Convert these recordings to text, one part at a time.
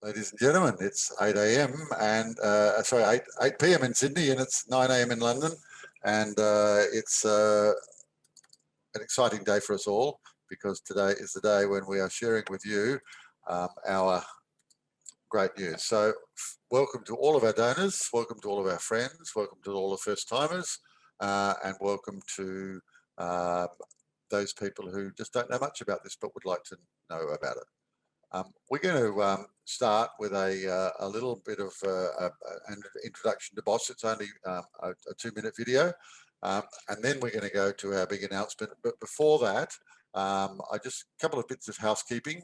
Ladies and gentlemen, it's 8 a.m. and sorry, 8 p.m. in Sydney, and it's 9 a.m. in London, and it's an exciting day for us all because today is the day when we are sharing with you our great news. So welcome to all of our donors, welcome to all of our friends, welcome to all the first timers, and welcome to those people who just don't know much about this but would like to know about it. We're going to start with a little bit of an introduction to BOS. It's only a 2-minute video, and then we're going to go to our big announcement. But before that, a couple of bits of housekeeping.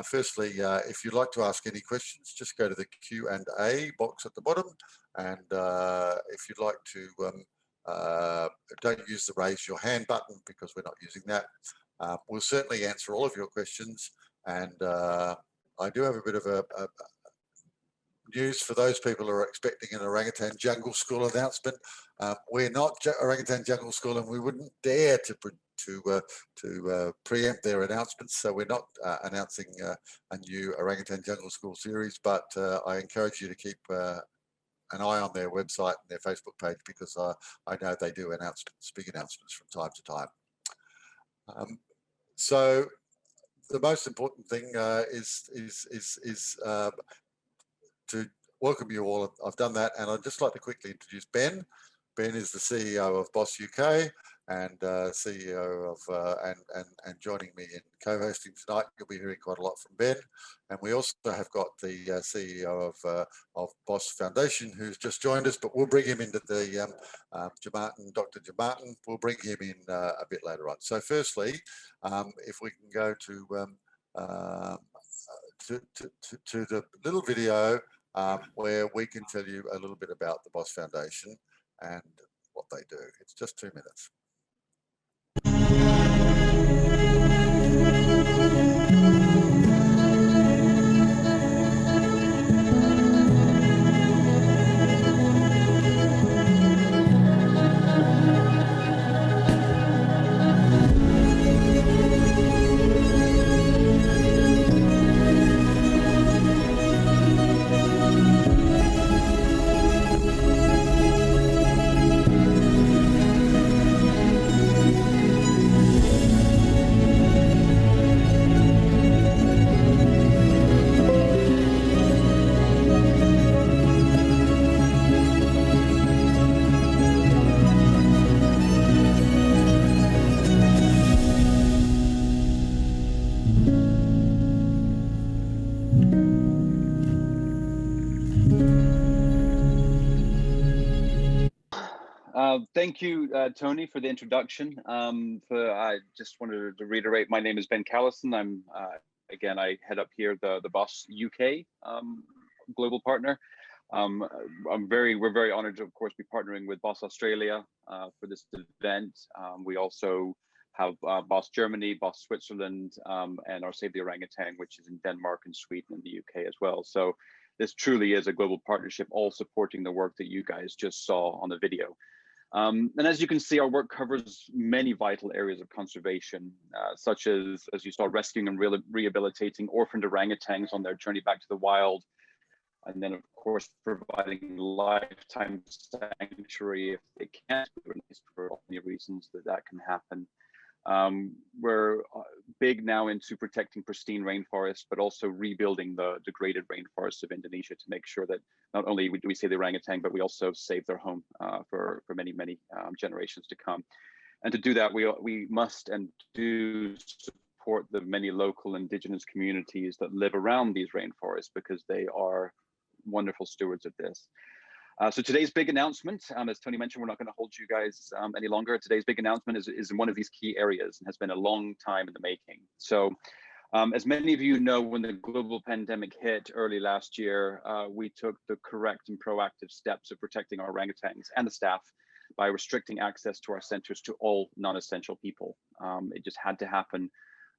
Firstly, if you'd like to ask any questions, just go to the Q&A box at the bottom, and if you'd like to, don't use the raise your hand button because we're not using that. We'll certainly answer all of your questions. And I do have a bit of a news for those people who are expecting an Orangutan Jungle School announcement. We're not Orangutan Jungle School, and we wouldn't dare to preempt their announcements. So we're not announcing a new Orangutan Jungle School series, but I encourage you to keep an eye on their website and their Facebook page because I know they do announcements, big announcements from time to time. So the most important thing is to welcome you all. I've done that, and I'd just like to quickly introduce Ben. Ben is the CEO of BOS UK and CEO of and joining me in co-hosting tonight. You'll be hearing quite a lot from Ben, and we also have got the CEO of BOS Foundation who's just joined us, but we'll bring him into the Dr. Jamartin. We'll bring him in a bit later on. So firstly, if we can go to the little video where we can tell you a little bit about the BOS Foundation and what they do. It's just 2 minutes. Thank you, Tony, for the introduction. I just wanted to reiterate, my name is Ben Callison. Again, I head up here the BOS UK global partner. We're very honored to, of course, be partnering with BOS Australia for this event. We also have BOS Germany, BOS Switzerland, and our Save the Orangutan, which is in Denmark and Sweden and the UK as well. So this truly is a global partnership, all supporting the work that you guys just saw on the video. And as you can see, our work covers many vital areas of conservation, such as you saw, rescuing and rehabilitating orphaned orangutans on their journey back to the wild. And then, of course, providing lifetime sanctuary if they can't be released for any reasons that can happen. We're big now into protecting pristine rainforests, but also rebuilding the degraded rainforests of Indonesia to make sure that not only do we save the orangutan, but we also save their home for many generations to come. And to do that, we must and do support the many local indigenous communities that live around these rainforests because they are wonderful stewards of this. So today's big announcement, as Tony mentioned, we're not going to hold you guys any longer. Today's big announcement is in one of these key areas and has been a long time in the making. So as many of you know, when the global pandemic hit early last year, we took the correct and proactive steps of protecting our orangutans and the staff by restricting access to our centers to all non-essential people. It just had to happen.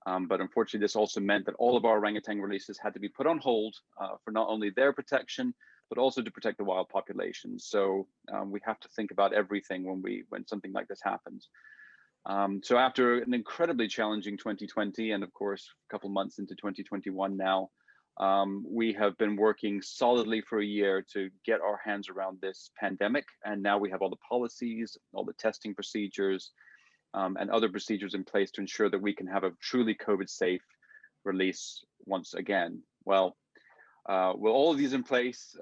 But unfortunately, this also meant that all of our orangutan releases had to be put on hold for not only their protection, but also to protect the wild population. So we have to think about everything when something like this happens. So after an incredibly challenging 2020, and of course, a couple months into 2021 now, We have been working solidly for a year to get our hands around this pandemic, and now we have all the policies, all the testing procedures, and other procedures in place to ensure that we can have a truly COVID-safe release once again. Well, with all of these in place,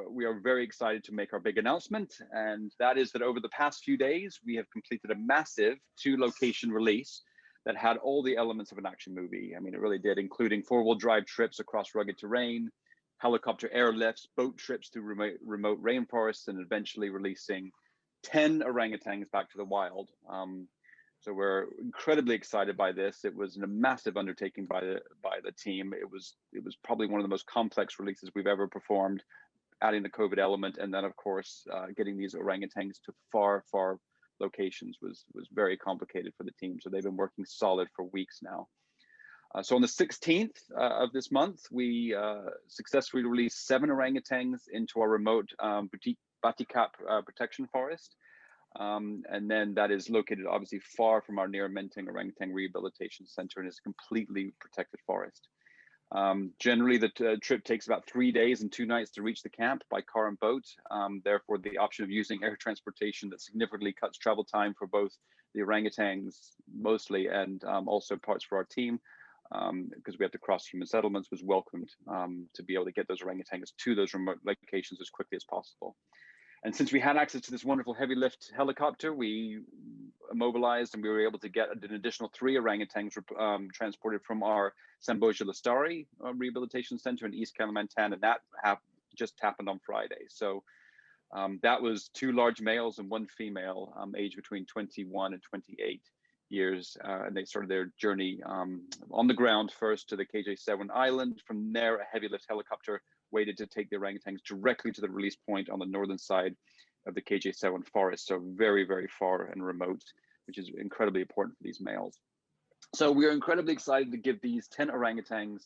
we are very excited to make our big announcement, and that is that over the past few days, we have completed a massive 2-location release that had all the elements of an action movie. I mean, it really did, including 4-wheel drive trips across rugged terrain, helicopter airlifts, boat trips through remote rainforests, and eventually releasing 10 orangutans back to the wild. So we're incredibly excited by this. It was a massive undertaking by the team. It was probably one of the most complex releases we've ever performed, adding the COVID element, and then of course getting these orangutans to far locations was very complicated for the team. So they've been working solid for weeks now. So on the 16th of this month, we successfully released 7 orangutans into our remote Batikap protection forest. And then that is located obviously far from our near Menteng Orangutan Rehabilitation Center and is a completely protected forest. Generally, the trip takes about 3 days and 2 nights to reach the camp by car and boat. Therefore, the option of using air transportation that significantly cuts travel time for both the orangutans mostly and also parts for our team, because we have to cross human settlements, was welcomed to be able to get those orangutans to those remote locations as quickly as possible. And since we had access to this wonderful heavy lift helicopter, we mobilized and we were able to get an additional 3 orangutans transported from our Samboja Lestari Rehabilitation Center in East Kalimantan, and that just happened on Friday. So that was 2 large males and 1 female, aged between 21 and 28 years, and they started their journey on the ground first to the KJ7 island. From there, a heavy lift helicopter waited to take the orangutans directly to the release point on the northern side of the KJ7 forest, so very far and remote, which is incredibly important for these males. So we are incredibly excited to give these 10 orangutans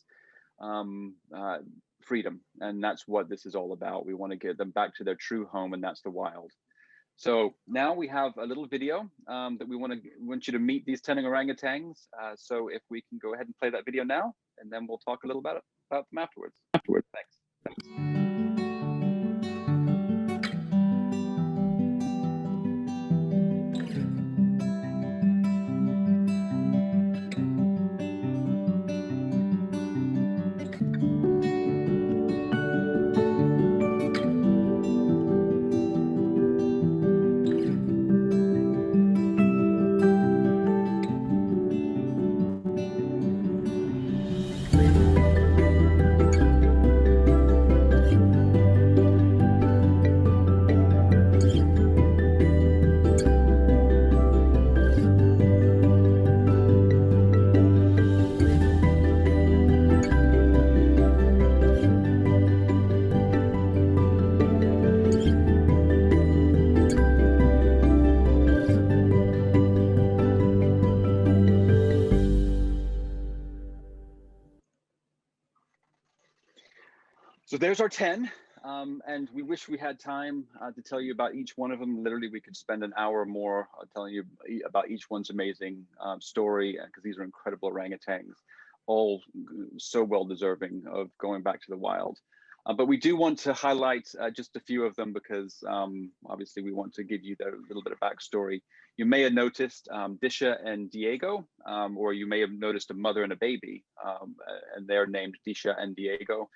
freedom, and that's what this is all about. We want to get them back to their true home, and that's the wild. So now we have a little video that we want you to meet these 10 orangutans. So if we can go ahead and play that video now, and then we'll talk a little about them afterwards. Thanks. So there's our 10, and we wish we had time to tell you about each one of them. Literally, we could spend an hour or more telling you about each one's amazing story, because these are incredible orangutans, all so well deserving of going back to the wild. But we do want to highlight just a few of them because obviously we want to give you a little bit of backstory. You may have noticed Disha and Diego, or you may have noticed a mother and a baby, and they're named Disha and Diego.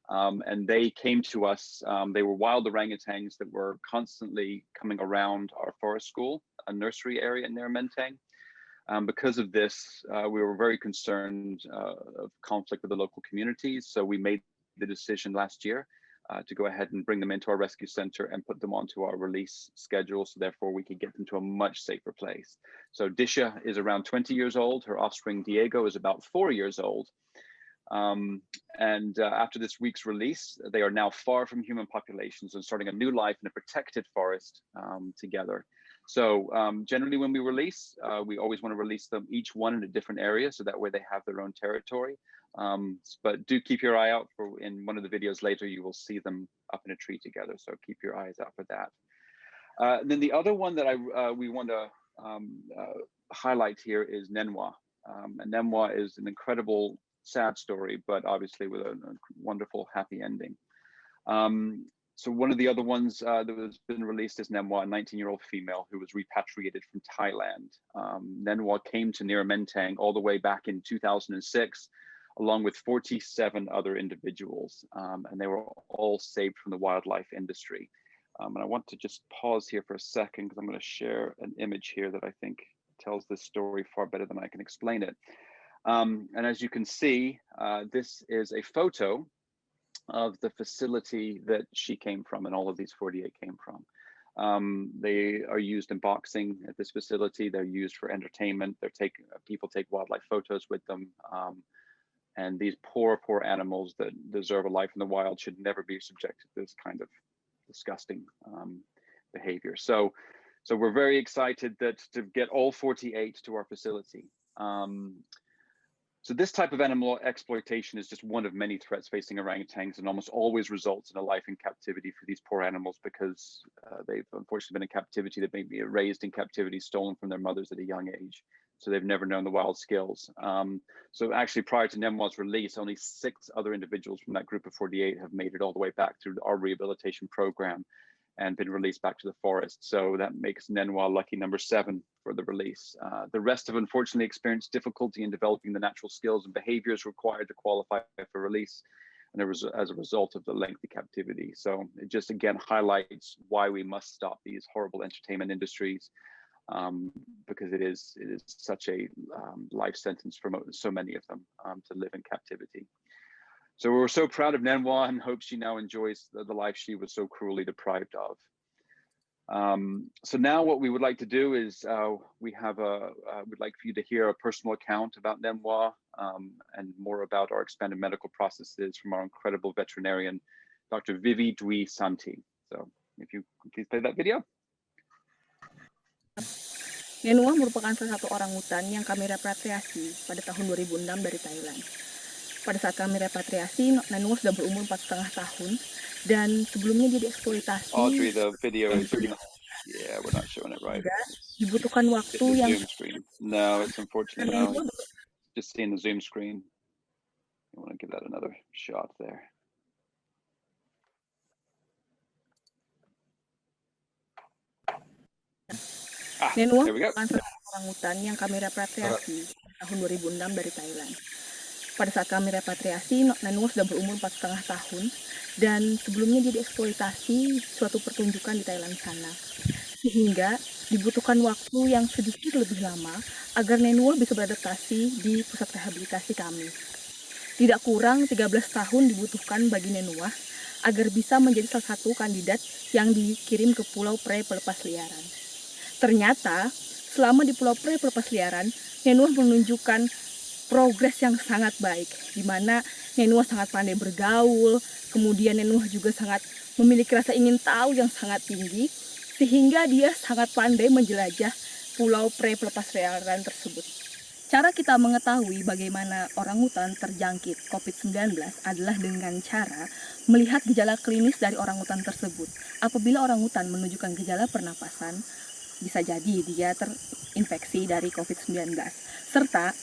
And they came to us. They were wild orangutans that were constantly coming around our forest school, a nursery area near Menteng. Because of this, we were very concerned of conflict with the local communities. So we made the decision last year to go ahead and bring them into our rescue center and put them onto our release schedule. So therefore we could get them to a much safer place. So Disha is around 20 years old. Her offspring Diego is about 4 years old. After this week's release, they are now far from human populations and starting a new life in a protected forest together. So generally when we release, we always want to release them each one in a different area, so that way they have their own territory. But do keep your eye out for, in one of the videos later, you will see them up in a tree together. So keep your eyes out for that. Then the other one that we want to highlight here is Nenwa. And Nenwa is an incredible sad story, but obviously with a wonderful happy ending. So one of the other ones that has been released is Nenwa, a 19-year-old female who was repatriated from Thailand. Nenwa came to Menteng all the way back in 2006, along with 47 other individuals, and they were all saved from the wildlife industry. And I want to just pause here for a second because I'm going to share an image here that I think tells this story far better than I can explain it. And as you can see, this is a photo of the facility that she came from and all of these 48 came from. They are used in boxing at this facility. They're used for entertainment. People take wildlife photos with them. And these poor animals that deserve a life in the wild should never be subjected to this kind of disgusting behavior. So we're very excited to get all 48 to our facility. So this type of animal exploitation is just one of many threats facing orangutans, and almost always results in a life in captivity for these poor animals because they've unfortunately been in captivity. They may be raised in captivity, stolen from their mothers at a young age. So they've never known the wild skills. So actually prior to Nenwa's release, only 6 other individuals from that group of 48 have made it all the way back through our rehabilitation program and been released back to the forest. So that makes Nenwa lucky number 7 for the release. The rest have unfortunately experienced difficulty in developing the natural skills and behaviors required to qualify for release, and as a result of the lengthy captivity. So it just again highlights why we must stop these horrible entertainment industries, because it is such a life sentence for so many of them to live in captivity. So we're so proud of Nenwa and hope she now enjoys the life she was so cruelly deprived of. So now what we would like to do is we'd like for you to hear a personal account about Nenwa and more about our expanded medical processes from our incredible veterinarian, Dr. Vivi Dwi Santi. So if you could please play that video. Nenwa merupakan salah satu orangutan yang kami repatriasi pada tahun 2006 dari Thailand. Pada saat kami repatriasi, Nenwa sudah berumur 4,5 tahun dan sebelumnya dia dieksploitasi. Audrey, the video is not, yeah, we're not showing it right. Dibutuhkan waktu yang zoom screen. No, it's unfortunately just seeing the zoom screen. I want to give that another shot there. Nenwa there we go. Orangutan yang kami repatriasi tahun 2006 dari Thailand. Pada saat kami repatriasi, Nenwa sudah berumur 4,5 tahun dan sebelumnya dia dieksploitasi suatu pertunjukan di Thailand sana. Sehingga dibutuhkan waktu yang sedikit lebih lama agar Nenwa bisa beradaptasi di pusat rehabilitasi kami. Tidak kurang 13 tahun dibutuhkan bagi Nenwa agar bisa menjadi salah satu kandidat yang dikirim ke Pulau Pre Pelepas Liaran. Ternyata selama di Pulau Pre Pelepas Liaran, Nenwa menunjukkan progres yang sangat baik, di mana Nenwa sangat pandai bergaul, kemudian Nenwa juga sangat memiliki rasa ingin tahu yang sangat tinggi, sehingga dia sangat pandai menjelajah Pulau Pre Pelepas Liaran tersebut. Cara kita mengetahui bagaimana orangutan terjangkit COVID-19 adalah dengan cara melihat gejala klinis dari orangutan tersebut. Apabila orangutan menunjukkan gejala pernapasan, bisa jadi dia terinfeksi dari COVID-19. Serta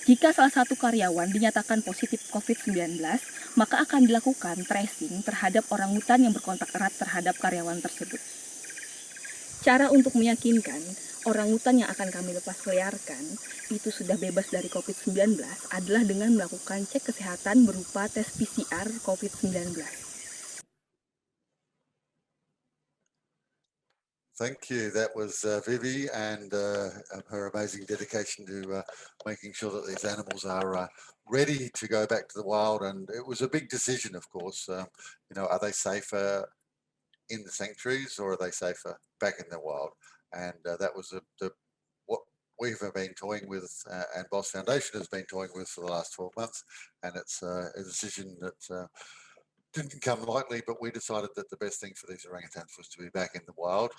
jika salah satu karyawan dinyatakan positif COVID-19, maka akan dilakukan tracing terhadap orangutan yang berkontak erat terhadap karyawan tersebut. Cara untuk meyakinkan orangutan yang akan kami lepas liarkan itu sudah bebas dari COVID-19 adalah dengan melakukan cek kesehatan berupa tes PCR COVID-19. Thank you. That was Vivi and her amazing dedication to making sure that these animals are ready to go back to the wild. And it was a big decision, of course. You know, are they safer in the sanctuaries or are they safer back in the wild? And that was what we've been toying with and BOS Foundation has been toying with for the last 12 months. And it's a decision that didn't come lightly, but we decided that the best thing for these orangutans was to be back in the wild,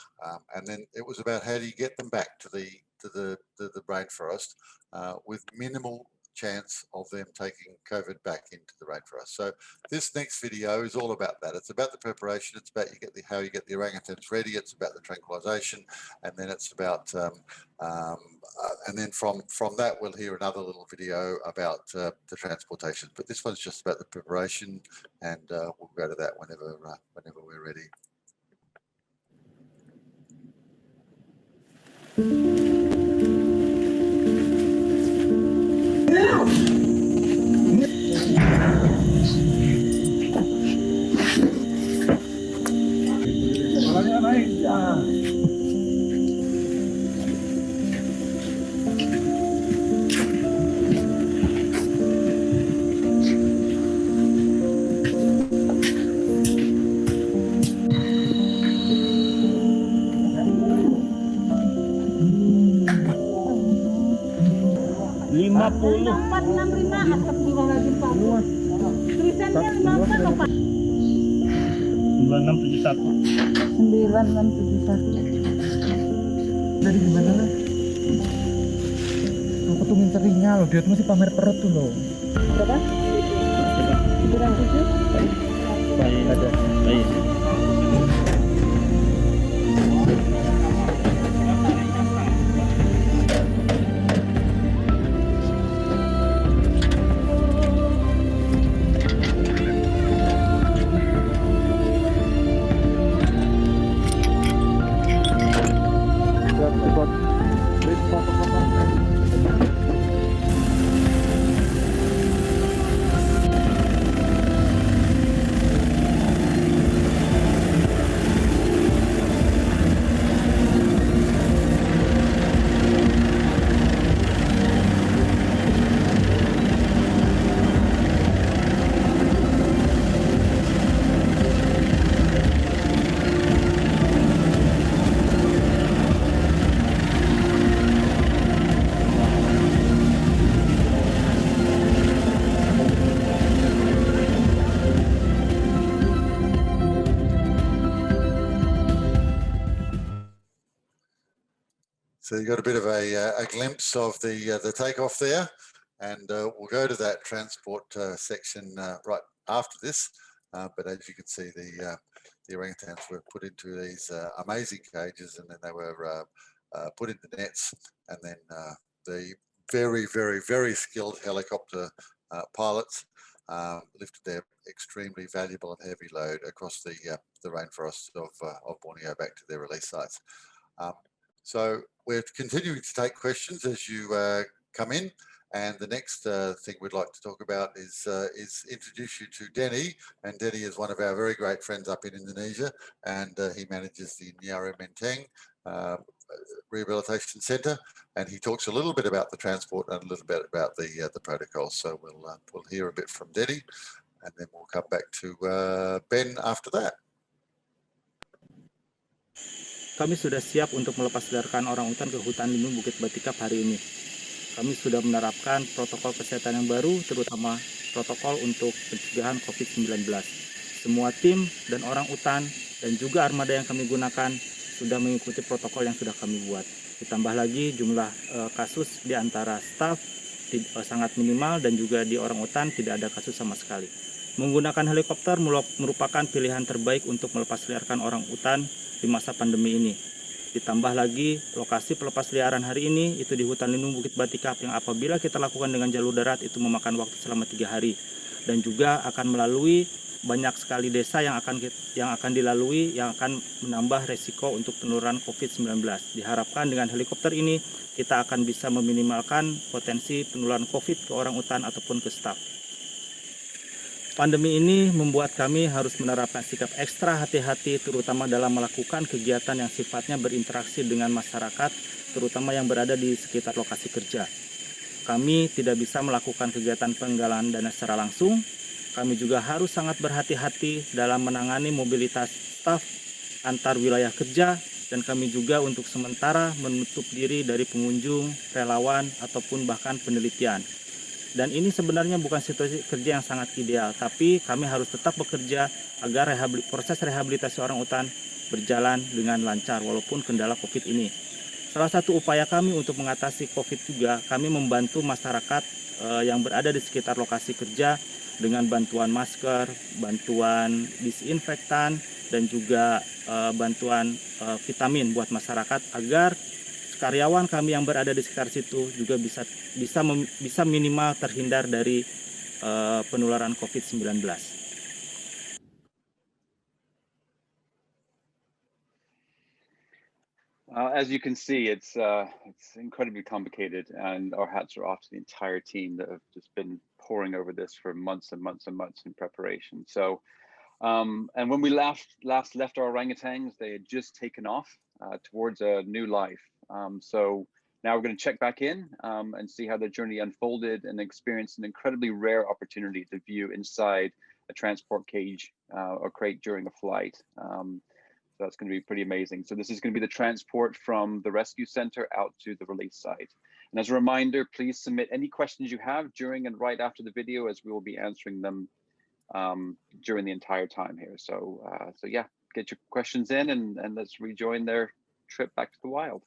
and then it was about how do you get them back to the rainforest with minimal chance of them taking COVID back into the rainforest. So this next video is all about that. It's about the preparation. It's about how you get the orangutans ready. It's about the tranquilization, and then it's about and then from that we'll hear another little video about the transportation. But this one's just about the preparation, and we'll go to that whenever we're ready. Dari gimana lah? Aku tuh minterinya loh, dia tuh masih pamer perut tuh loh. Berapa? 97? Baik ada. Baik. So you got a bit of a glimpse of the takeoff there, and we'll go to that transport section right after this. But as you can see, the orangutans were put into these amazing cages, and then they were put into nets, and then the very, very, very skilled helicopter pilots lifted their extremely valuable and heavy load across the rainforests of Borneo back to their release sites. So we're continuing to take questions as you come in, and the next thing we'd like to talk about is introduce you to Denny. And Denny is one of our very great friends up in Indonesia, and he manages the Nyara Menteng Rehabilitation Centre, and he talks a little bit about the transport and a little bit about the protocols. So we'll hear a bit from Denny, and then we'll come back to Ben after that. Kami sudah siap untuk melepasliarkan orangutan ke hutan lindung Bukit Batikap hari ini. Kami sudah menerapkan protokol kesehatan yang baru, terutama protokol untuk pencegahan COVID-19. Semua tim dan orangutan dan juga armada yang kami gunakan sudah mengikuti protokol yang sudah kami buat. Ditambah lagi jumlah kasus di antara staf sangat minimal, dan juga di orangutan tidak ada kasus sama sekali. Menggunakan helikopter merupakan pilihan terbaik untuk melepasliarkan orangutan di masa pandemi ini. Ditambah lagi lokasi pelepasliaran hari ini itu di hutan lindung Bukit Batikap, yang apabila kita lakukan dengan jalur darat itu memakan waktu selama 3 hari, dan juga akan melalui banyak sekali desa yang akan dilalui, yang akan menambah resiko untuk penularan COVID-19. Diharapkan dengan helikopter ini kita akan bisa meminimalkan potensi penularan COVID ke orangutan ataupun ke staf. Pandemi ini membuat kami harus menerapkan sikap ekstra hati-hati, terutama dalam melakukan kegiatan yang sifatnya berinteraksi dengan masyarakat, terutama yang berada di sekitar lokasi kerja. Kami tidak bisa melakukan kegiatan penggalangan dana secara langsung. Kami juga harus sangat berhati-hati dalam menangani mobilitas staf antar wilayah kerja, dan kami juga untuk sementara menutup diri dari pengunjung, relawan, ataupun bahkan penelitian. Dan ini sebenarnya bukan situasi kerja yang sangat ideal, tapi kami harus tetap bekerja agar proses rehabilitasi orangutan berjalan dengan lancar walaupun kendala COVID ini. Salah satu upaya kami untuk mengatasi COVID juga, kami membantu masyarakat yang berada di sekitar lokasi kerja dengan bantuan masker, bantuan disinfektan, dan juga bantuan vitamin buat masyarakat agar karyawan kami yang berada di sekitar situ juga bisa minimal terhindar dari penularan COVID-19. As you can see, it's incredibly complicated, and our hats are off to the entire team that have just been poring over this for months and months and months in preparation. So, and when we last left our orangutans, they had just taken off towards a new life. So now we're going to check back in and see how their journey unfolded and experience an incredibly rare opportunity to view inside a transport cage or crate during a flight. So that's going to be pretty amazing. So this is going to be the transport from the rescue center out to the release site. And as a reminder, please submit any questions you have during and right after the video, as we will be answering them during the entire time here. So yeah, get your questions in and let's rejoin their trip back to the wild.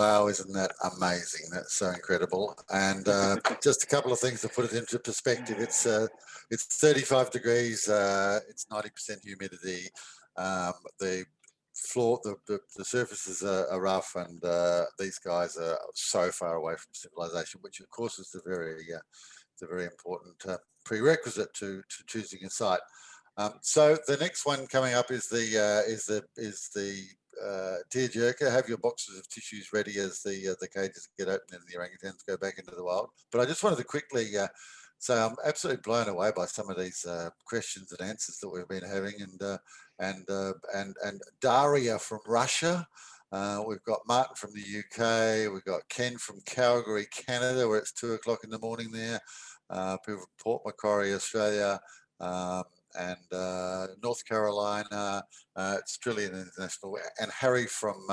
Wow, isn't that amazing? That's so incredible. And just a couple of things to put it into perspective. It's 35 degrees. It's 90% humidity. The floor, the surfaces are rough, and these guys are so far away from civilization, which of course is the very important prerequisite to choosing a site. So the next one coming up is the tearjerker. Have your boxes of tissues ready as the cages get open and the orangutans go back into the wild. But I just wanted to quickly say I'm absolutely blown away by some of these questions and answers that we've been having, and Daria from Russia. We've got Martin from the UK. We've got Ken from Calgary, Canada, where it's 2 o'clock in the morning there. People from Port Macquarie, Australia. And North Carolina, it's truly an international. And Henry from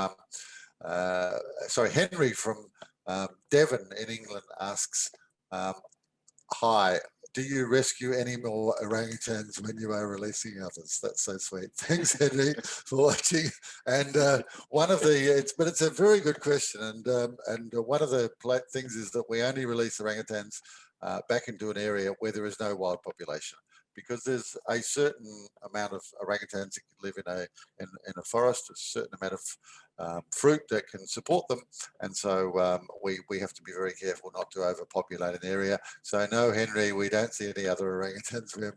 Devon in England asks, hi, do you rescue any more orangutans when you are releasing others? That's so sweet. Thanks, Henry, for watching. And it's a very good question. And one of the things is that we only release orangutans back into an area where there is no wild population, because there's a certain amount of orangutans that can live in a forest, a certain amount of fruit that can support them, and so we have to be very careful not to overpopulate an area. So no, Henry, we don't see any other orangutans when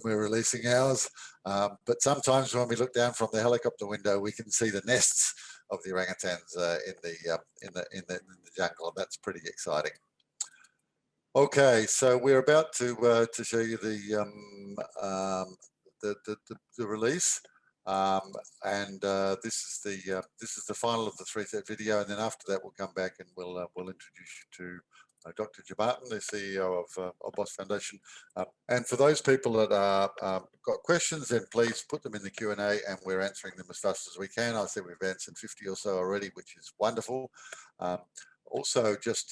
we're releasing ours. But sometimes when we look down from the helicopter window, we can see the nests of the orangutans in the jungle, and that's pretty exciting. Okay, so we're about to show you the release, and this is the final of the 3-set video, and then after that we'll come back and we'll introduce you to Dr. Jamartin, the CEO of BOS Foundation. And for those people that got questions, then please put them in the Q&A, and we're answering them as fast as we can. I said we've answered 50 or so already, which is wonderful. Also, just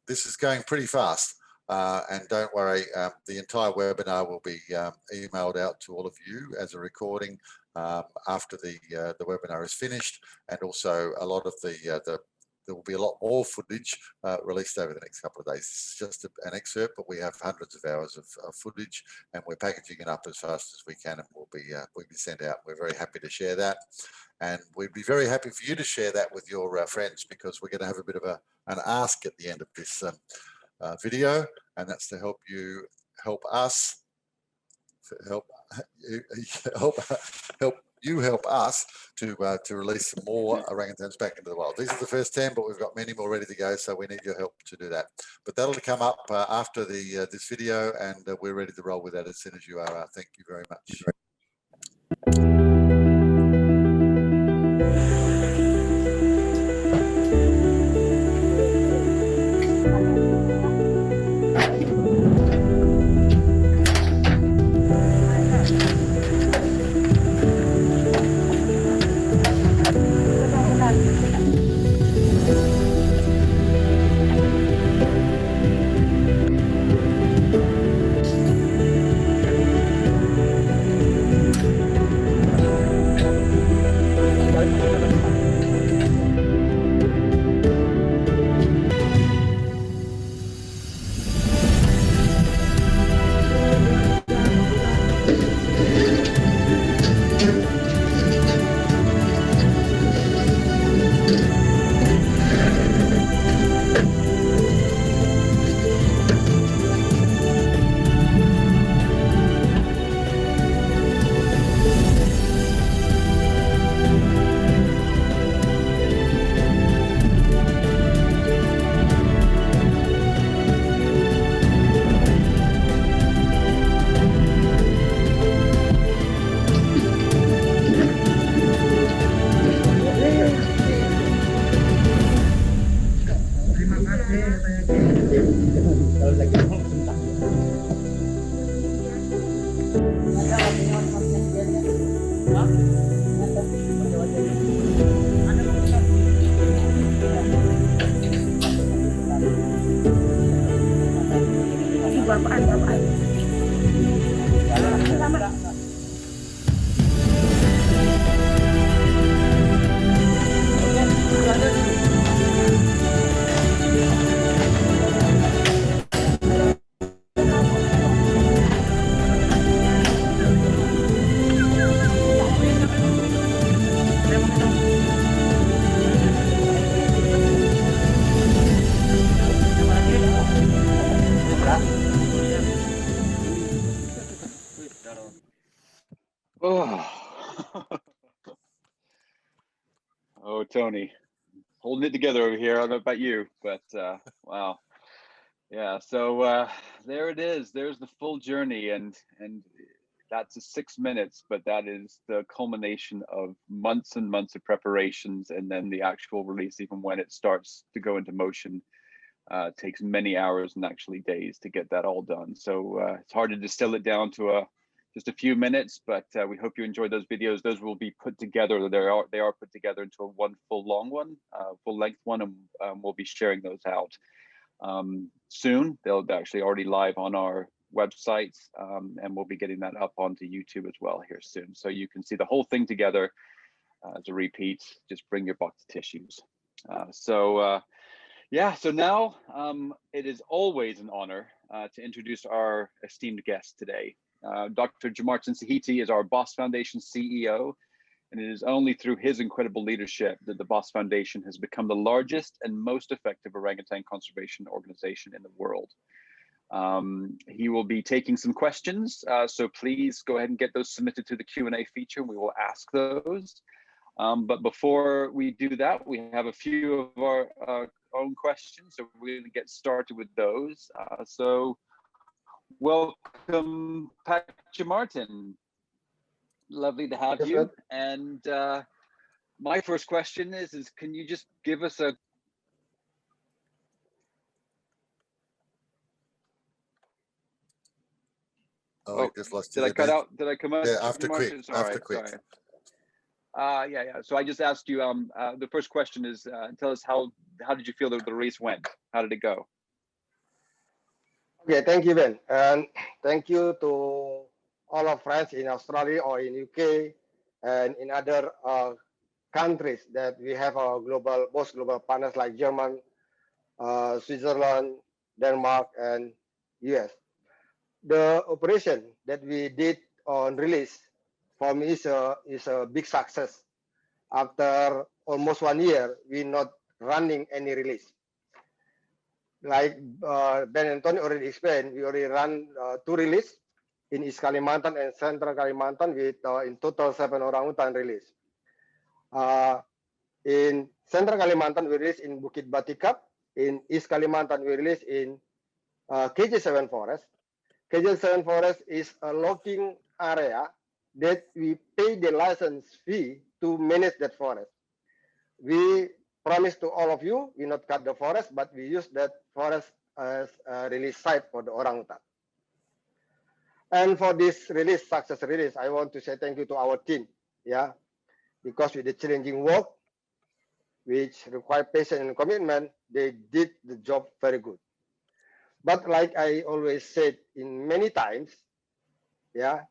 this is going pretty fast. And don't worry, the entire webinar will be emailed out to all of you as a recording after the webinar is finished, and also a lot of there will be a lot more footage released over the next couple of days. This is just an excerpt, but we have hundreds of hours of footage, and we're packaging it up as fast as we can, and we'll be sent out. We're very happy to share that, and we'd be very happy for you to share that with your friends, because we're going to have a bit of an ask at the end of this video, and that's to help us to release some more orangutans back into the wild. These are the first 10, but we've got many more ready to go, so we need your help to do that. But that'll come up after this video, and we're ready to roll with that as soon as you are. Thank you very much. Oh, Tony, holding it together over here. I don't know about you, but wow. Yeah, so there it is. There's the full journey, and that's 6 minutes, but that is the culmination of months and months of preparations, and then the actual release, even when it starts to go into motion, takes many hours and actually days to get that all done. So it's hard to distill it down to just a few minutes, but we hope you enjoyed those videos. Those will be put together. They are put together into a full length one, and we'll be sharing those out soon. They'll actually already live on our website, and we'll be getting that up onto YouTube as well here soon. So you can see the whole thing together as a repeat. Just bring your box of tissues. Yeah, so now it is always an honor to introduce our esteemed guest today. Dr. Jamartin Sahiti is our BOS Foundation CEO, and it is only through his incredible leadership that the BOS Foundation has become the largest and most effective orangutan conservation organization in the world. He will be taking some questions, so please go ahead and get those submitted to the Q&A feature, and we will ask those. But before we do that, we have a few of own questions, so we're going to get started with those. So welcome, Patrick Martin. Lovely to have Yes, you. sir. And my first question is can you just give us a We just lost you did I there, cut Ben. out? Did I come out? Yeah, after quick, Martin? after quick. Sorry. Yeah. So I just asked you. The first question is, tell us how did you feel that the race went? How did it go? Okay, thank you, Ben, and thank you to all our friends in Australia or in UK and in other countries that we have our BOS global partners like German, Switzerland, Denmark, and US. The operation that we did on release for me is a big success. After almost 1 year, we're not running any release. Like Ben and Tony already explained, we already run 2 release in East Kalimantan and Central Kalimantan with in total 7 orangutan release. In Central Kalimantan, we release in Bukit Batikap. In East Kalimantan, we release in KJ7 Forest. KJ7 Forest is a logging area that we pay the license fee to manage that forest. We promise to all of you, we not cut the forest, but we use that forest as a release site for the orangutan. And for this release, success release, I want to say thank you to our team, yeah, because with the challenging work, which require patience and commitment, they did the job very good. But like I always said in many times, yeah,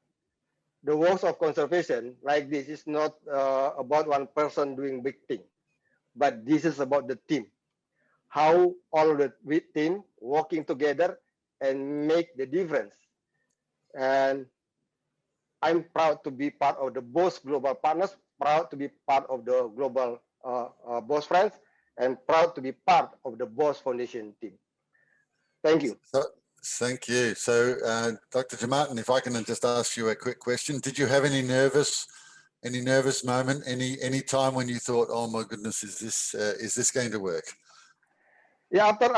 the work of conservation like this is not about one person doing big thing, but this is about the team. How all the team working together and make the difference. And I'm proud to be part of the BOS Global Partners, proud to be part of the Global BOS Friends, and proud to be part of the BOS Foundation team. Thank you. Thank you. So, Dr. Jamartin, if I can just ask you a quick question, did you have any nervous moment, any time when you thought, oh my goodness, is this going to work? Yeah, after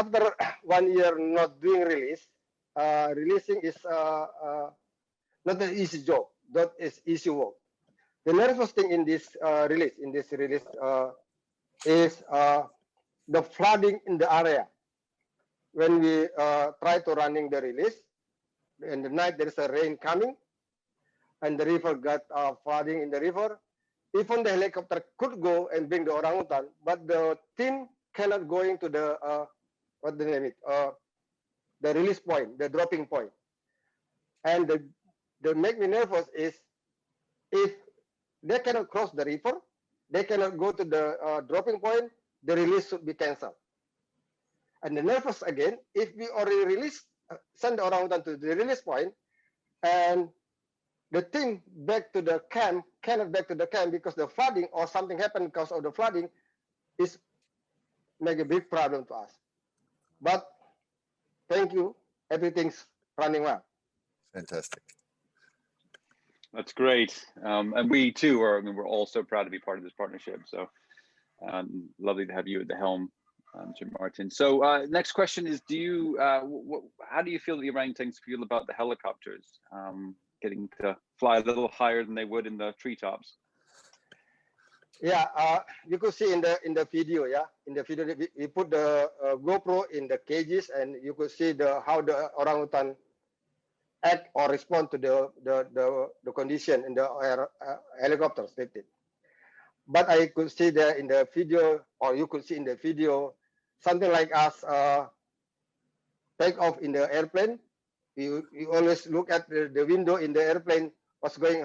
1 year not doing release, releasing is not an easy job. That is easy work. The nervous thing in this release is the flooding in the area. When we try to running the release, in the night there is a rain coming, and the river got flooding in the river. Even the helicopter could go and bring the orangutan, but the team cannot go into the what the name it the release point, the dropping point. And the make me nervous is if they cannot cross the river, they cannot go to the dropping point, the release should be cancelled. And the nervous again, if we already release, send the orangutan to the release point, and the team back to the camp cannot back to the camp because the flooding or something happened because of the flooding is make a big problem to us. But thank you, everything's running well. Fantastic. That's great. And we too are, we're all so proud to be part of this partnership. So lovely to have you at the helm, Jim Martin. So next question is, how do you feel the orangutans feel about the helicopters getting to fly a little higher than they would in the treetops? Yeah, you could see in the video, yeah, in the video we put the GoPro in the cages, and you could see how the orangutan act or respond to the condition in the helicopters. But I could see there in the video, or you could see in the video, something like us take off in the airplane. You always look at the window in the airplane, what's going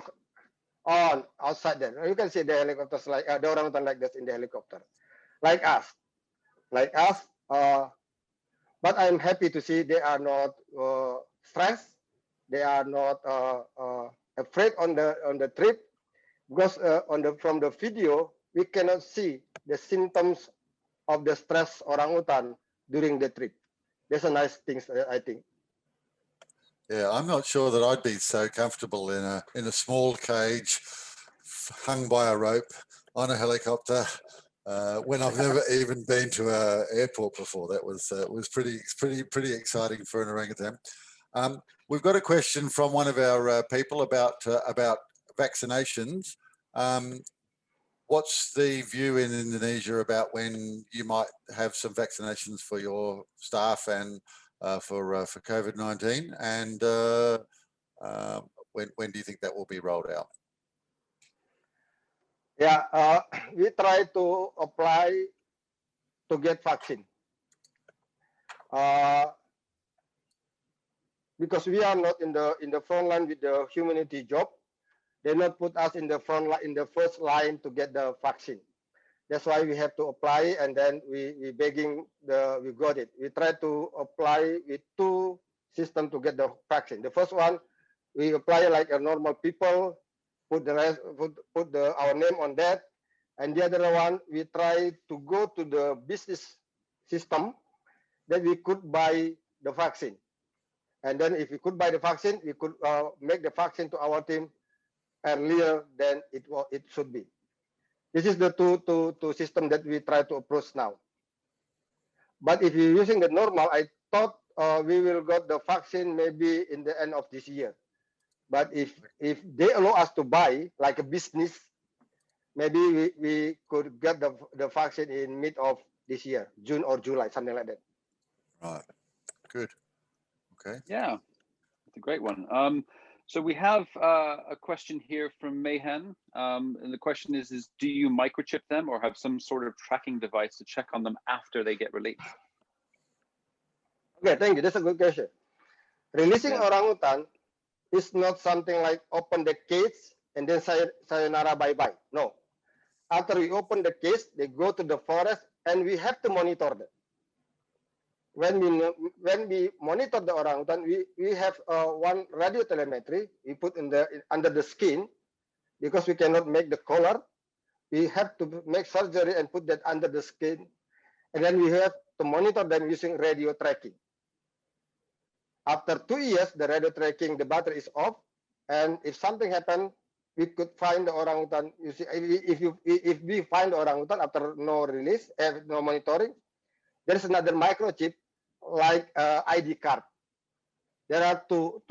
on outside there. You can see the helicopters like the orangutan like this in the helicopter, like us. But I'm happy to see they are not stressed. They are not afraid on the trip, because from the video we cannot see the symptoms of the stress orangutan during the trip. That's a nice thing, I think. Yeah, I'm not sure that I'd be so comfortable in a small cage hung by a rope on a helicopter when I've never even been to an airport before. That was pretty exciting for an orangutan. We've got a question from one of our people about vaccinations. What's the view in Indonesia about when you might have some vaccinations for your staff and for COVID-19, and when do you think that will be rolled out? Yeah, we try to apply to get vaccine because we are not in the front line with the humanity job. They not put us in the front line, in the first line to get the vaccine. That's why we have to apply, and then we begging we got it. We try to apply with two systems to get the vaccine. The first one, we apply like a normal people, put our name on that, and the other one, we try to go to the business system that we could buy the vaccine, and then if we could buy the vaccine, we could make the vaccine to our team earlier than it should be. This is the two system that we try to approach now. But if you're using the normal, I thought we will get the vaccine maybe in the end of this year. But if they allow us to buy like a business, maybe we could get the vaccine in mid of this year, June or July, something like that. Right. Good. Okay. Yeah, it's a great one. So we have a question here from Mayhen, and the question is do you microchip them or have some sort of tracking device to check on them after they get released? Okay, thank you. That's a good question. Releasing orangutan is not something like open the cage and then sayonara, bye-bye. No. After we open the cage, they go to the forest and we have to monitor them. When we monitor the orangutan, we have one radio telemetry we put under the skin because we cannot make the collar. We have to make surgery and put that under the skin, and then we have to monitor them using radio tracking. After 2 years, the radio tracking, the battery is off, and if something happened, we could find the orangutan. You see, if we find the orangutan after no release, no monitoring, there is another microchip like ID card. There are two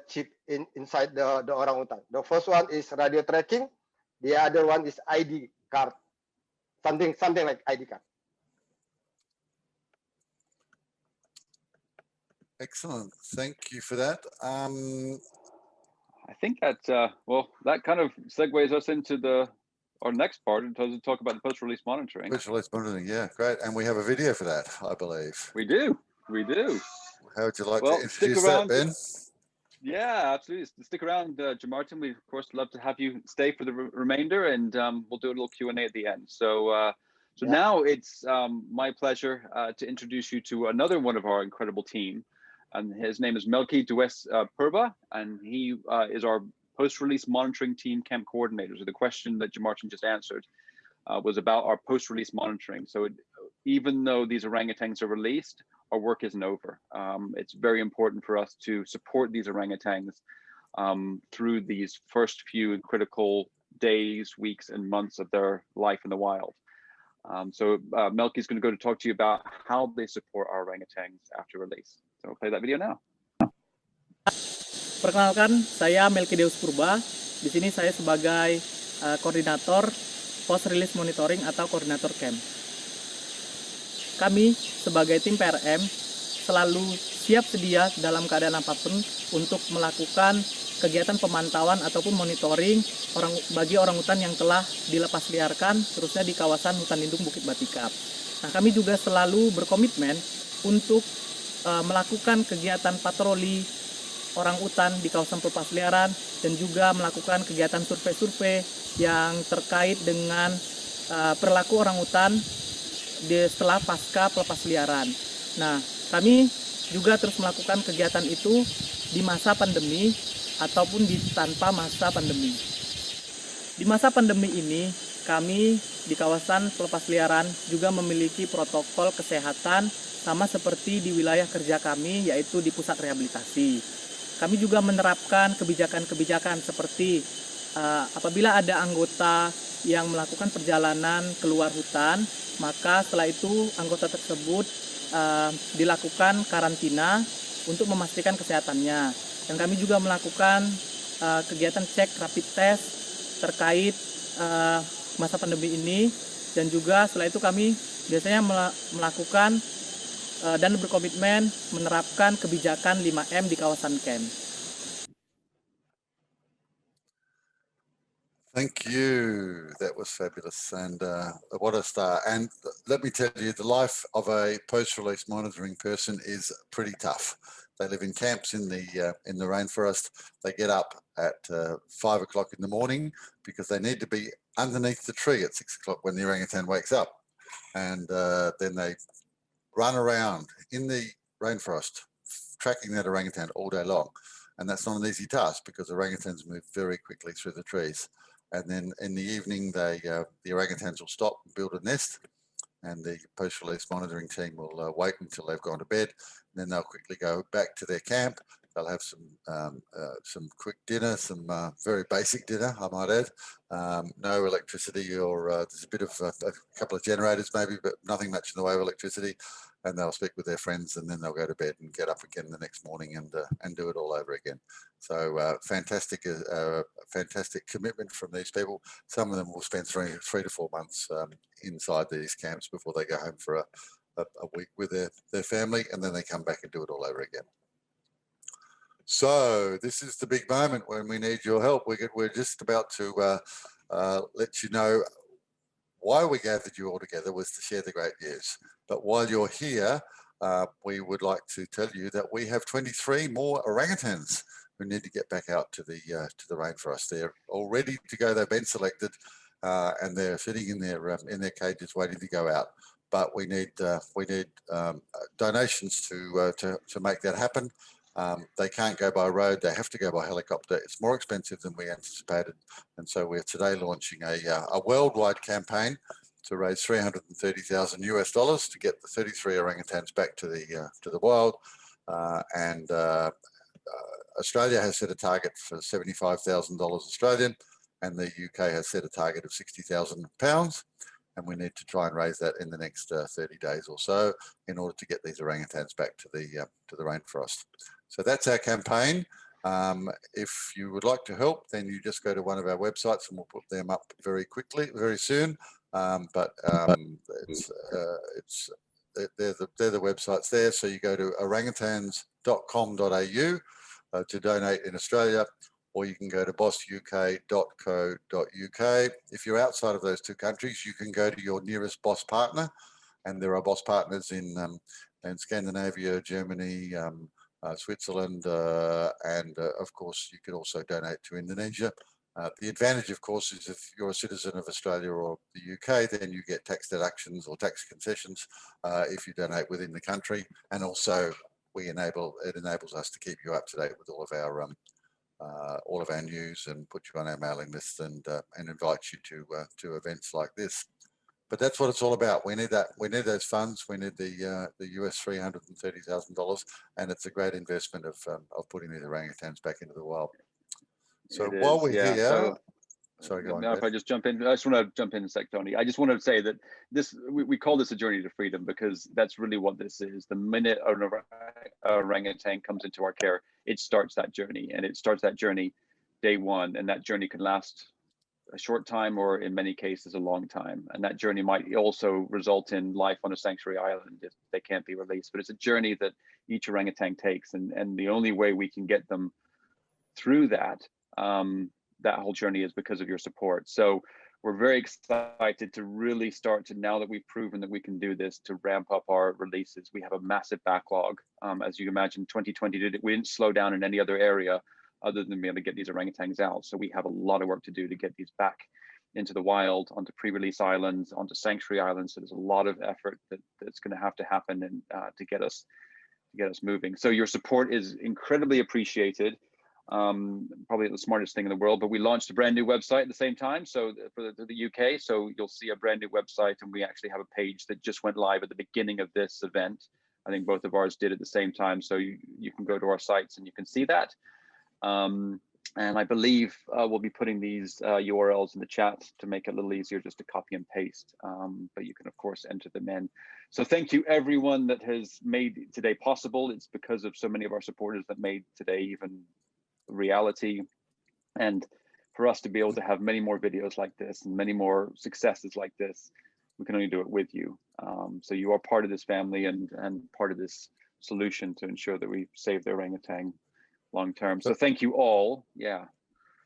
chip inside the orangutan. The first one is radio tracking. The other one is ID card. Something like ID card. Excellent. Thank you for that. I think that well, that kind of segues us into our next part in terms of talk about the post-release monitoring. Post-release monitoring, yeah, great. And we have a video for that, I believe. We do. How would you like to introduce that, Ben? Yeah, absolutely. Stick around, Jamartin. We, of course, love to have you stay for the remainder, and we'll do a little Q&A at the end. So now it's my pleasure to introduce you to another one of our incredible team. And his name is Melky Dues Purba, and he is our post-release monitoring team camp coordinator. So the question that Jamartin just answered was about our post-release monitoring. So even though these orangutans are released, our work isn't over. It's very important for us to support these orangutans through these first few critical days, weeks, and months of their life in the wild. So Melky is going to go to talk to you about how they support our orangutans after release. So we'll play that video now. Perkenalkan, saya Melky Deus Purba. Di sini saya sebagai koordinator post release monitoring atau koordinator camp. Kami sebagai tim PRM selalu siap sedia dalam keadaan apapun untuk melakukan kegiatan pemantauan ataupun monitoring bagi orangutan yang telah dilepas liarkan terusnya di kawasan hutan lindung Bukit Batikap. Nah, kami juga selalu berkomitmen untuk melakukan kegiatan patroli orangutan di kawasan pelepas liaran dan juga melakukan kegiatan survei-survei yang terkait dengan perilaku orangutan setelah pasca pelepas liaran. Nah, kami juga terus melakukan kegiatan itu di masa pandemi ataupun tanpa masa pandemi. Di masa pandemi ini, kami di kawasan pelepas liaran juga memiliki protokol kesehatan sama seperti di wilayah kerja kami, yaitu di pusat rehabilitasi. Kami juga menerapkan kebijakan-kebijakan seperti apabila ada anggota yang melakukan perjalanan keluar hutan, maka setelah itu anggota tersebut dilakukan karantina untuk memastikan kesehatannya. Dan kami juga melakukan kegiatan cek rapid test terkait masa pandemi ini, dan juga setelah itu kami biasanya melakukan dan berkomitmen menerapkan kebijakan 5M di kawasan camp. Thank you. That was fabulous, and what a start. And let me tell you, the life of a post-release monitoring person is pretty tough. They live in camps in the rainforest. They get up at 5 o'clock in the morning because they need to be underneath the tree at 6 o'clock when the orangutan wakes up, and then they run around in the rainforest tracking that orangutan all day long. And that's not an easy task because orangutans move very quickly through the trees. And then in the evening, the orangutans will stop and build a nest, and the post-release monitoring team will wait until they've gone to bed. And then they'll quickly go back to their camp. They'll have some quick dinner, some very basic dinner, I might add. No electricity, or there's a bit of a couple of generators maybe, but nothing much in the way of electricity. And they'll speak with their friends, and then they'll go to bed and get up again the next morning and do it all over again. So fantastic commitment from these people. Some of them will spend 3 to 4 months inside these camps before they go home for a week with their family, and then they come back and do it all over again. So this is the big moment when we need your help. We're just about to let you know why we gathered you all together was to share the great news. But while you're here, we would like to tell you that we have 23 more orangutans who need to get back out to the rainforest. They're all ready to go. They've been selected, and they're sitting in their cages waiting to go out. But we need donations to make that happen. They can't go by road, they have to go by helicopter. It's more expensive than we anticipated. And so we're today launching a worldwide campaign to raise $330,000 US to get the 33 orangutans back to the wild. Australia has set a target for $75,000 Australian, and the UK has set a target of £60,000. And we need to try and raise that in the next 30 days or so in order to get these orangutans back to the rainforest. So that's our campaign. If you would like to help, then you just go to one of our websites and we'll put them up very soon. They're the websites there. So you go to orangutans.com.au to donate in Australia, or you can go to bosuk.co.uk. If you're outside of those two countries, you can go to your nearest BOS partner, and there are BOS partners in Scandinavia, Germany, Switzerland, and of course, you could also donate to Indonesia. The advantage, of course, is if you're a citizen of Australia or the UK, then you get tax deductions or tax concessions if you donate within the country, and also it enables us to keep you up to date with all of our news and put you on our mailing list and invite you to events like this. But that's what it's all about. We need that. We need those funds. We need the US $330,000, and it's a great investment of putting these orangutans back into the wild. So while we're here, sorry, go on. If I just jump in, I just want to jump in a sec, Tony. I just want to say that we call this a journey to freedom because that's really what this is. The minute an orangutan comes into our care, it starts that journey, and it starts that journey day one, and that journey can last a short time or in many cases a long time. And that journey might also result in life on a sanctuary island if they can't be released. But it's a journey that each orangutan takes, and the only way we can get them through that whole journey is because of your support. So we're very excited to really start to, now that we've proven that we can do this, to ramp up our releases. We have a massive backlog. As you imagine, 2020 we didn't slow down in any other area other than being able to get these orangutans out. So we have a lot of work to do to get these back into the wild, onto pre-release islands, onto sanctuary islands. So there's a lot of effort that's going to have to happen and to get us moving. So your support is incredibly appreciated. Probably the smartest thing in the world, but we launched a brand new website at the same time. So for the UK, so you'll see a brand new website, and we actually have a page that just went live at the beginning of this event. I think both of ours did at the same time. So you can go to our sites and you can see that. And I believe we'll be putting these URLs in the chat to make it a little easier just to copy and paste. But you can, of course, enter them in. So thank you, everyone that has made today possible. It's because of so many of our supporters that made today even reality. And for us to be able to have many more videos like this and many more successes like this, we can only do it with you. So you are part of this family and part of this solution to ensure that we save the orangutan long term. So thank you all. Yeah.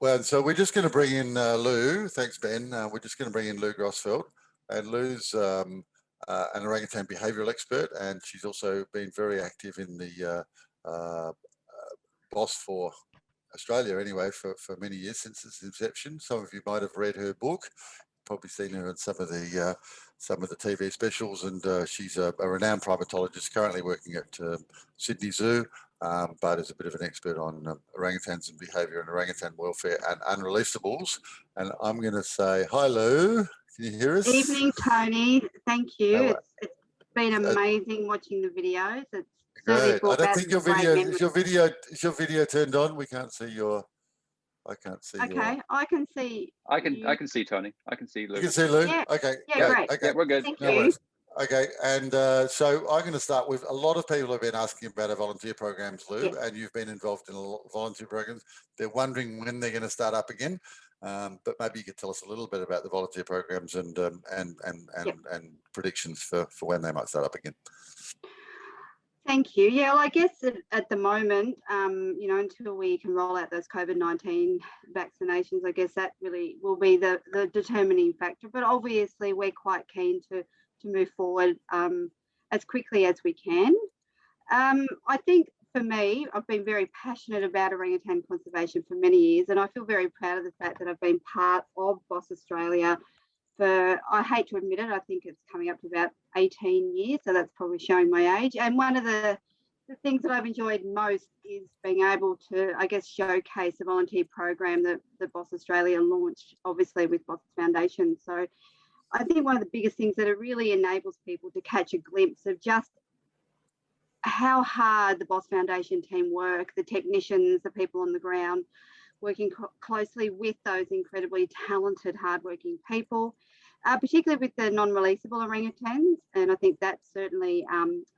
Well, so we're just going to bring in Lou. Thanks, Ben. We're just going to bring in Lou Grossfeld. And Lou's an orangutan behavioural expert, and she's also been very active in the BOS for Australia anyway for many years since its inception. Some of you might have read her book, probably seen her in some of the TV specials, and she's a renowned primatologist currently working at Sydney Zoo, but is a bit of an expert on orangutans and behaviour and orangutan welfare and unreleasables. And I'm going to say hi, Lou. Can you hear us? Evening, Tony. Thank you. It's been amazing watching the videos. It's great. I don't think your video is your video turned on. We can't see your. I can't see. Okay, I can see. I can see Tony. I can see Lou. You can see Lou. Yeah. Okay. Yeah, great. Okay. Yeah, we're good. Thank No you. worries. Okay, and so I'm going to start with a lot of people have been asking about our volunteer programs, Lou, Yes. and you've been involved in a lot of volunteer programs. They're wondering when they're going to start up again, but maybe you could tell us a little bit about the volunteer programs and predictions for when they might start up again. Thank you. Yeah, well, I guess at the moment, you know, until we can roll out those COVID-19 vaccinations, I guess that really will be the determining factor. But obviously, we're quite keen to move forward as quickly as we can. I think for me, I've been very passionate about orangutan conservation for many years, and I feel very proud of the fact that I've been part of BOS Australia for, I hate to admit it, I think it's coming up to about 18 years, so that's probably showing my age. And one of the things that I've enjoyed most is being able to, I guess, showcase the volunteer program that BOS Australia launched, obviously with BOS Foundation. So I think one of the biggest things that it really enables people to catch a glimpse of just how hard the BOS Foundation team work, the technicians, the people on the ground, working closely with those incredibly talented, hardworking people, particularly with the non-releasable orangutans. And I think that's certainly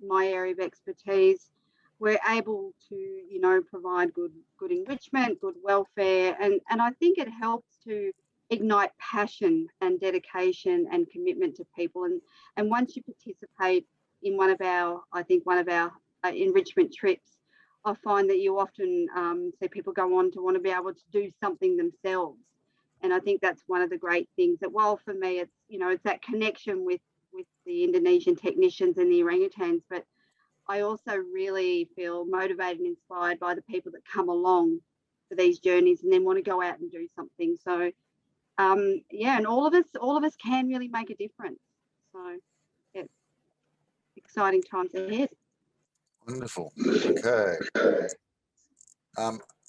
my area of expertise. We're able to, you know, provide good enrichment, good welfare, and I think it helps to ignite passion and dedication and commitment to people. And once you participate in one of our enrichment trips, I find that you often see people go on to want to be able to do something themselves. And I think that's one of the great things that, while for me, it's, you know, it's that connection with the Indonesian technicians and the orangutans, but I also really feel motivated and inspired by the people that come along for these journeys and then want to go out and do something. So yeah, and all of us can really make a difference. So yeah, exciting times ahead. Wonderful. Okay.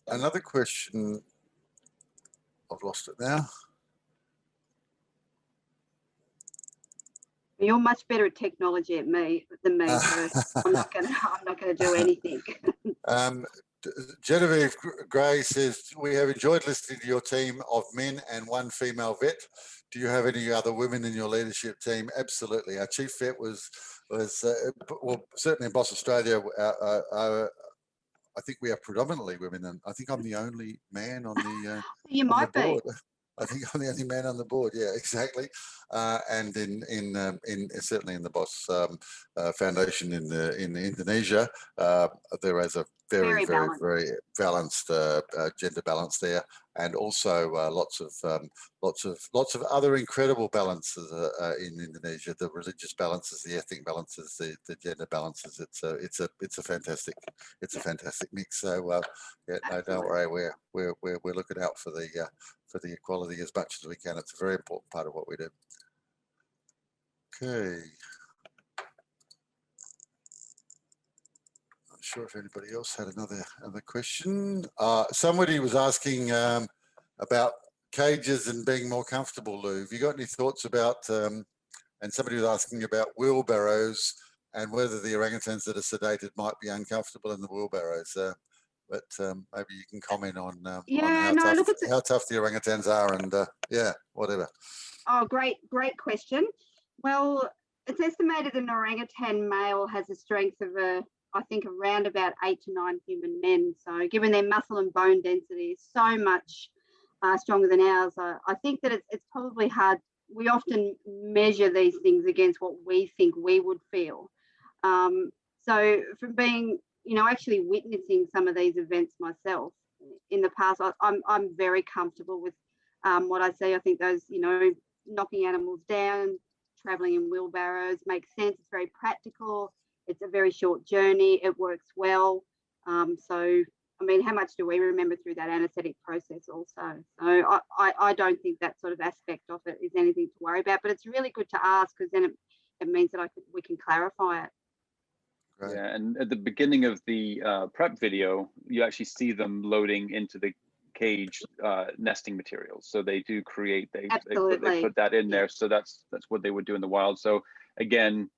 Another question. I've lost it now. You're much better at technology than me, so I'm not gonna do anything. Genevieve Gray says, we have enjoyed listening to your team of men and one female vet. Do you have any other women in your leadership team? Absolutely. Our chief vet was well, certainly in BOS Australia, I think we are predominantly women, and I think I'm the only man on the, you on might the board. be. I think I'm the only man on the board. Yeah, exactly. And in certainly in the BOS Foundation in Indonesia, there is a very balanced gender balance there, and also lots of other incredible balances in Indonesia. The religious balances, the ethnic balances, the gender balances. It's a fantastic mix. So yeah, no, don't worry. We're looking out for the equality as much as we can. It's a very important part of what we do. Okay. Not sure if anybody else had another question. Somebody was asking about cages and being more comfortable, Lou. Have you got any thoughts about, and somebody was asking about wheelbarrows and whether the orangutans that are sedated might be uncomfortable in the wheelbarrows. but maybe you can comment on Yeah, no, look at how tough the orangutans are, and yeah, whatever. Oh, great question. Well, it's estimated an orangutan male has a strength of I think around about 8 to 9 human men. So given their muscle and bone density is so much stronger than ours, I think that it's probably hard. We often measure these things against what we think we would feel. So from being, actually witnessing some of these events myself in the past, I'm very comfortable with what I see. I think those, knocking animals down, traveling in wheelbarrows makes sense. It's very practical. It's a very short journey. It works well. So, I mean, how much do we remember through that anaesthetic process also? So I don't think that sort of aspect of it is anything to worry about, but it's really good to ask, because then it means that we can clarify it. Right. Yeah, and at the beginning of the prep video, you actually see them loading into the cage nesting materials. So they do create, they put that in there. So that's what they would do in the wild. So again,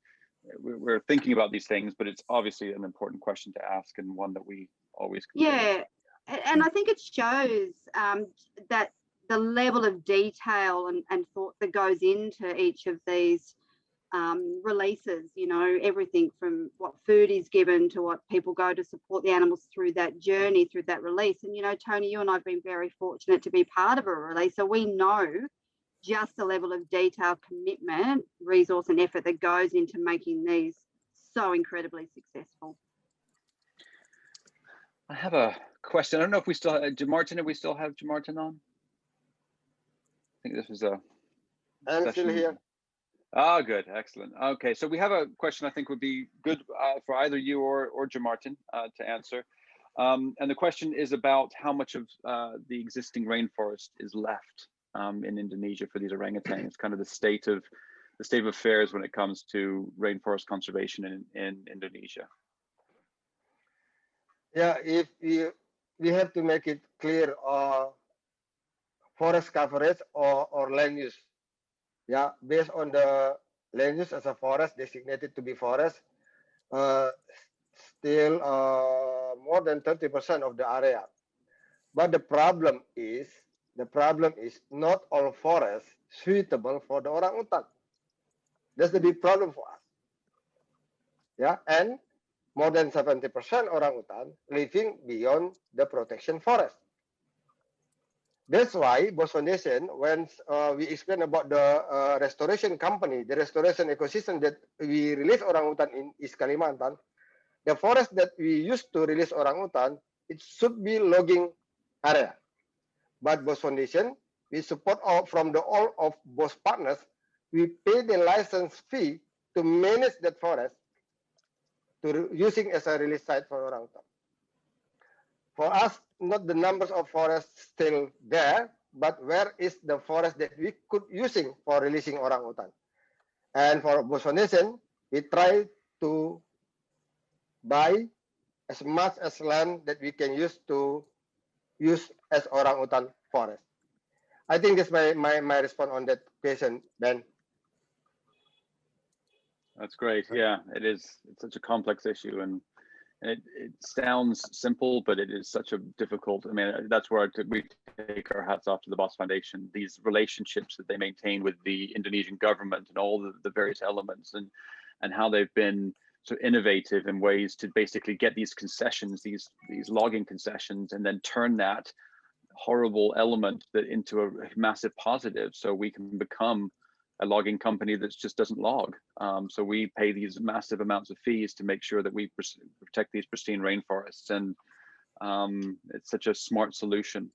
we're thinking about these things, but it's obviously an important question to ask, and one that we always consider. Yeah, and I think it shows that the level of detail and thought that goes into each of these releases, everything from what food is given to what people go to support the animals through that journey, through that release. And, Tony, you and I have been very fortunate to be part of a release. So we know just the level of detail, commitment, resource and effort that goes into making these so incredibly successful. I have a question. I don't know if we still have Jamartin. Do we still have Jamartin on? I think this was a I'm still here. Oh, good. Excellent. Okay, so we have a question I think would be good for either you or Jamartin to answer. And the question is about how much of the existing rainforest is left in Indonesia for these orangutans, kind of the state of affairs when it comes to rainforest conservation in Indonesia. Yeah, if we have to make it clear, forest coverage or land use. Yeah, based on the land use as a forest designated to be forest, still more than 30% of the area. But the problem is not all forests suitable for the orangutan. That's the big problem for us. Yeah, and more than 70% orangutan living beyond the protection forest. That's why BOS Foundation, when we explain about the restoration company, the restoration ecosystem that we release orangutan in East Kalimantan, the forest that we used to release orangutan, it should be logging area. But BOS Foundation, we support from all of BOS partners, we pay the license fee to manage that forest, to using as a release site for orangutan. For us, not the numbers of forests still there, but where is the forest that we could using for releasing orangutan? And for BOS Foundation, we try to buy as much as land that we can use to use as orangutan forest. I think that's my response on that question, Ben. That's great. Yeah, it is. It's such a complex issue, and it sounds simple, but it is such a difficult. I mean, that's where we take our hats off to the BOS Foundation. These relationships that they maintain with the Indonesian government and all the various elements, and how they've been so innovative in ways to basically get these concessions, these logging concessions, and then turn that horrible element into a massive positive, so we can become a logging company that just doesn't log. So we pay these massive amounts of fees to make sure that we protect these pristine rainforests, and it's such a smart solution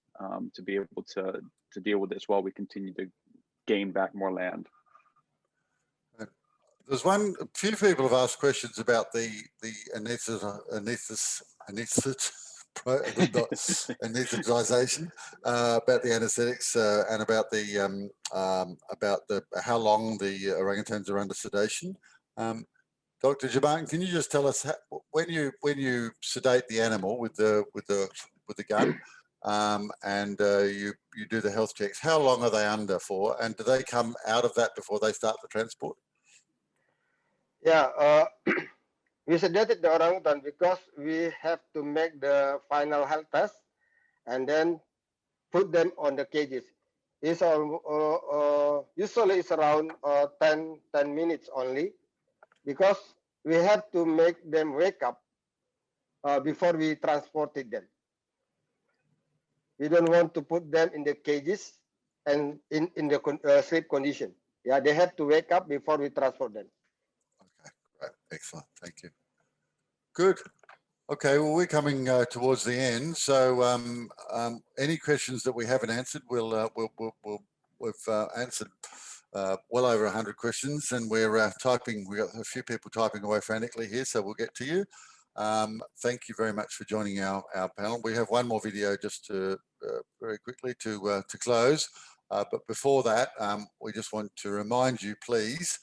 to be able to deal with this while we continue to gain back more land. There's a few people have asked questions about the anesthetization, about the anesthetics, and about how long the orangutans are under sedation. Dr. Jaban, can you just tell us when you sedate the animal with the gun, and you do the health checks, how long are they under for, and do they come out of that before they start the transport? Yeah, We sedated the orangutan because we have to make the final health test and then put them on the cages. It's usually it's around 10 minutes only, because we have to make them wake up before we transported them. We don't want to put them in the cages and in the sleep condition. Yeah, they have to wake up before we transport them. Okay, great, excellent, thank you. Good. Okay, well, we're coming towards the end, so any questions that we haven't answered, we've answered well over 100 questions, and we're typing. We've got a few people typing away frantically here, so we'll get to you. Thank you very much for joining our panel. We have one more video just to very quickly to close, but before that, we just want to remind you, please.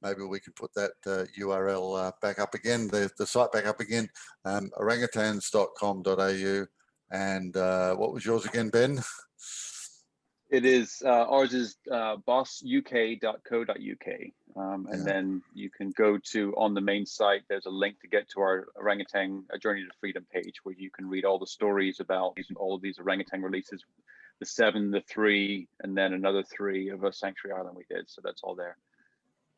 Maybe we can put that URL back up again, the site back up again, orangutans.com.au. And what was yours again, Ben? It is, ours is bosuk.co.uk. And then you can go to, on the main site, there's a link to get to our Orangutan A Journey to Freedom page, where you can read all the stories about all of these orangutan releases, the 7, the 3, and then another 3 of a sanctuary island we did. So that's all there.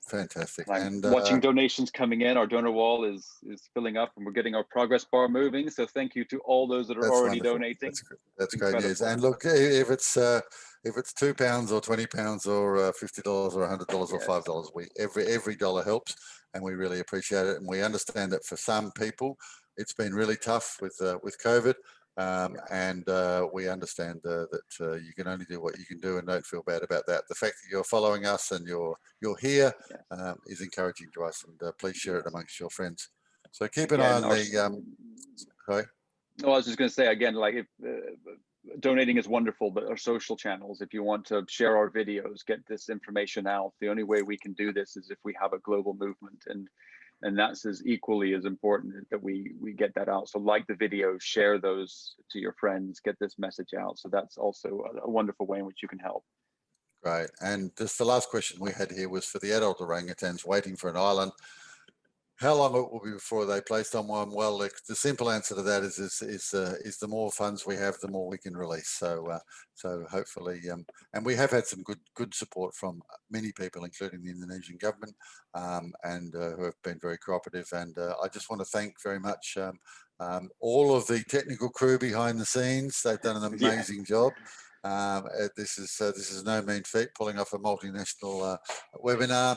Fantastic. And watching donations coming in, our donor wall is filling up, and we're getting our progress bar moving. So thank you to all those that are already donating. That's great news. And look, if it's £2 or £20 or $50 or $100 or $5, every dollar helps, and we really appreciate it. And we understand that for some people, it's been really tough with COVID. And we understand that you can only do what you can do, and don't feel bad about that. The fact that you're following us and you're here is encouraging to us, and please share it amongst your friends. So keep an eye on the sorry. No, I was just going to say again, like, if donating is wonderful, but our social channels, if you want to share our videos, get this information out, the only way we can do this is if we have a global movement, and that's as equally as important that we get that out. So like the video, share those to your friends, get this message out. So that's also a wonderful way in which you can help. Right. And just the last question we had here was for the adult orangutans waiting for an island. How long it will be before they placed on one? Well, the simple answer to that is the more funds we have, the more we can release. So so hopefully, and we have had some good support from many people, including the Indonesian government, and who have been very cooperative. And I just want to thank very much all of the technical crew behind the scenes. They've done an amazing job. This is no mean feat, pulling off a multinational webinar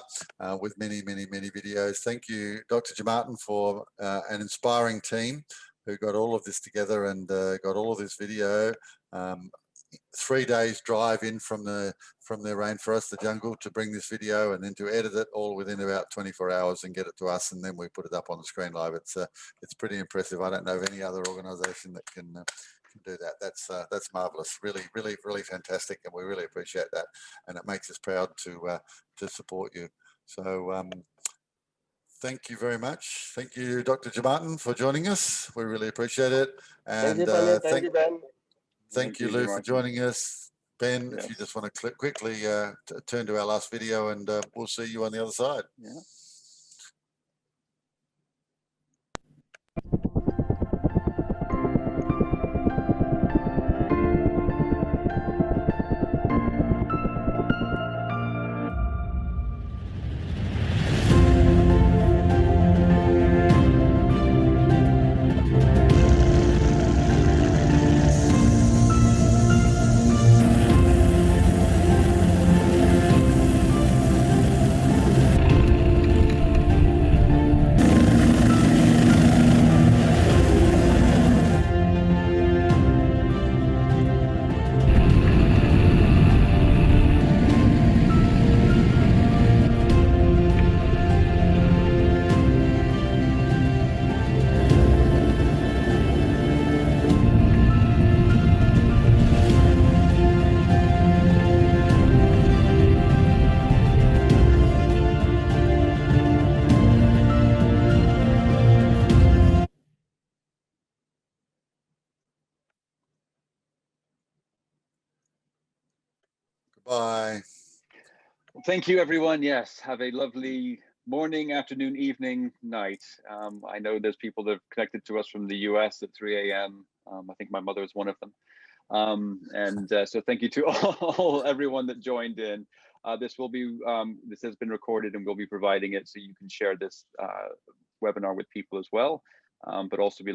with many videos. Thank you, Dr. Jamartin, for an inspiring team who got all of this together and got all of this video. 3 days drive in from the rainforest, the jungle, to bring this video, and then to edit it all within about 24 hours and get it to us, and then we put it up on the screen live. It's pretty impressive. I don't know of any other organization that can do that. That's marvelous. Really fantastic, and we really appreciate that, and it makes us proud to support you. So thank you very much. Thank you, Dr. Jamartin, for joining us. We really appreciate it. And thank you, Ben. Thank you, Lou, for joining us. Ben, if you just want to quickly turn to our last video, and we'll see you on the other side. Bye. Thank you, everyone. Yes, have a lovely morning, afternoon, evening, night. I know there's people that have connected to us from the US at 3 a.m. I think my mother is one of them. So thank you to everyone that joined in. This will be, this has been recorded and we'll be providing it so you can share this webinar with people as well. But also be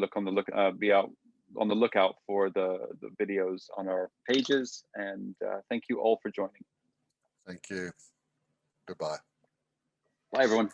out on the lookout for the videos on our pages. And thank you all for joining. Thank you. Goodbye. Bye, everyone.